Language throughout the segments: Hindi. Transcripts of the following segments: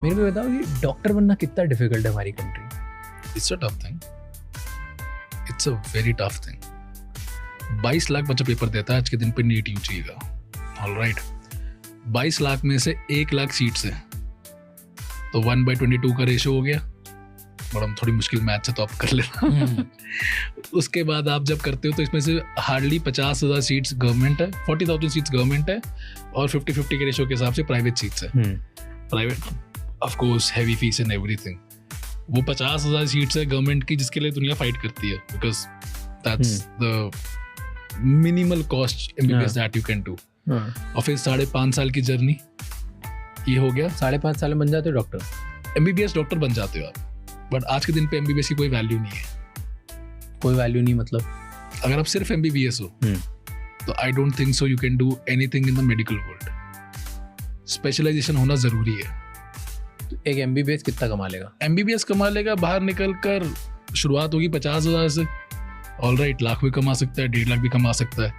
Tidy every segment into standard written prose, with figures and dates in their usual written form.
मेरे को बताओ ये डॉक्टर बनना कितना डिफिकल्ट है हमारी country. It's a tough thing. It's a very tough thing. 22 lakh बच्चा पेपर देता है आज के दिन पे नीट यूजी का। ऑल राइट, 22 लाख में से 1 लाख सीट्स है तो 1/22 का रेशो हो गया। बड़ा थोड़ी मुश्किल मैथ है तो आप कर लेना। उसके बाद आप जब करते हो तो इसमें से हार्डली 50,000 सीट्स गवर्नमेंट है, 40,000 सीट्स गवर्नमेंट है और 50-50 के रेशो के हिसाब से प्राइवेट सीट्स है। Private of course heavy fees and everything. वो 50,000 सीट्स है गवर्नमेंट की जिसके लिए दुनिया फाइट करती है, because that's the minimal cost MBBS that you can do. और फिर 5.5 साल की जर्नी ये हो गया। 5.5 साल में बन जाते हो डॉक्टर, एमबीबीएस डॉक्टर बन जाते हो आप। बट आज के दिन पे एमबीबीएस की कोई वैल्यू नहीं है। कोई वैल्यू नहीं मतलब अगर आप सिर्फ एमबीबीएस हो तो I don't think so you can do anything in the medical world. Specialization होना जरूरी है। एक एमबीबीएस कितना कमा लेगा? एमबीबीएस कमा लेगा, बाहर निकल कर शुरुआत होगी 50,000 से। ऑल राइट, लाख भी कमा सकता है, 1.5 लाख भी कमा सकता है।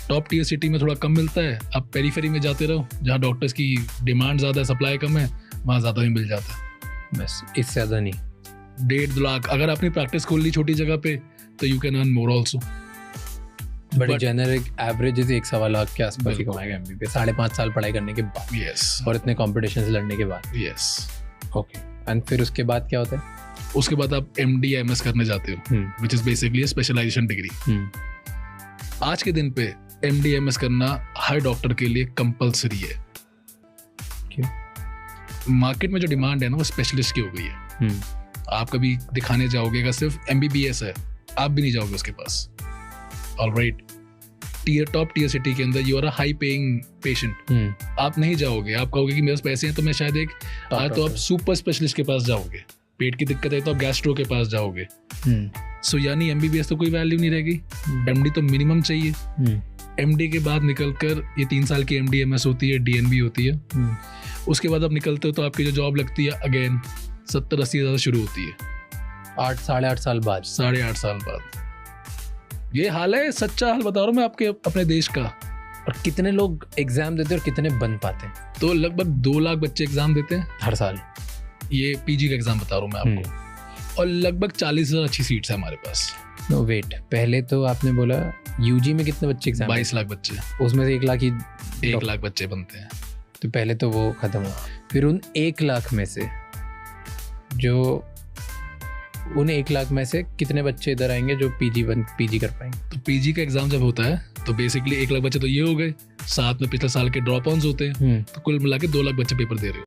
टॉप टियर सिटी में थोड़ा कम मिलता है, आप पेरीफेरी में जाते रहो जहाँ डॉक्टर्स की डिमांड ज़्यादा है, सप्लाई कम है, वहाँ ज़्यादा ही मिल जाता है। बस इससे ज़्यादा नहीं। 1.5 लाख अगर आपने प्रैक्टिस खोल ली छोटी जगह पे तो you can earn more also. But generic average 1.25 lakh के आसपास ही कमाएगा एमबीबीएस 5.5 साल पढ़ाई करने के बाद। यस। और इतने कॉम्पिटिशन से लड़ने के बाद। यस। ओके, एंड फिर उसके बाद क्या होता है? उसके बाद आप एमडी एमएस करने जाते हो, which is basically specialization degree. आज के दिन पे एमडी एमएस करना हर डॉक्टर के लिए कंपलसरी है। क्यों? मार्केट में जो डिमांड है ना वो स्पेशलिस्ट की हो गई है। आप कभी दिखाने जाओगे अगर सिर्फ एमबीबीएस है, आप भी नहीं जाओगे उसके पास। All right, top tier city के अंदर you are a high paying patient, आप नहीं जाओगे। आप कहोगे कि मेरे पास पैसे हैं तो मैं शायद एक तो आप सुपर स्पेशलिस्ट के पास जाओगे। पेट की दिक्कत है तो आप गैस्ट्रो के पास जाओगे। सो यानी एमबीबीएस तो कोई वैल्यू नहीं रहेगी, एमडी तो मिनिमम चाहिए। एमडी के बाद निकलकर ये 3 साल की एमडी एमएस होती है, डीएनबी होती है। उसके बाद आप निकलते हो तो आपकी जो जॉब लगती है अगेन 70-80 हज़ार शुरू होती है। 8-8.5 साल बाद। 8.5 साल बाद ये हाल है। सच्चा हाल बता रहा हूँ मैं आपके अपने देश का। और कितने लोग एग्जाम देते हैं और कितने बन पाते हैं? तो लगभग 2 लाख बच्चे एग्जाम देते हैं हर साल। ये पीजी का एग्जाम बता रहा हूँ मैं आपको। और लगभग 40,000 अच्छी सीट्स है हमारे पास। नो वेट, पहले तो आपने बोला यूजी में कितने बच्चे एग्जाम? 22 लाख बच्चे, उसमें से 1 लाख ही 1 लाख बच्चे बनते हैं। तो पहले तो वो खत्म हुआ। फिर उन 1 लाख में से उन 1 लाख में से कितने बच्चे इधर आएंगे जो पीजी कर पाएंगे? तो पीजी का एग्जाम जब होता है तो बेसिकली 1 लाख बच्चे तो ये हो गए, साथ में पिछले साल के ड्रॉप ऑन्स होते हैं, तो कुल मिला के 2 लाख बच्चे पेपर दे रहे हो।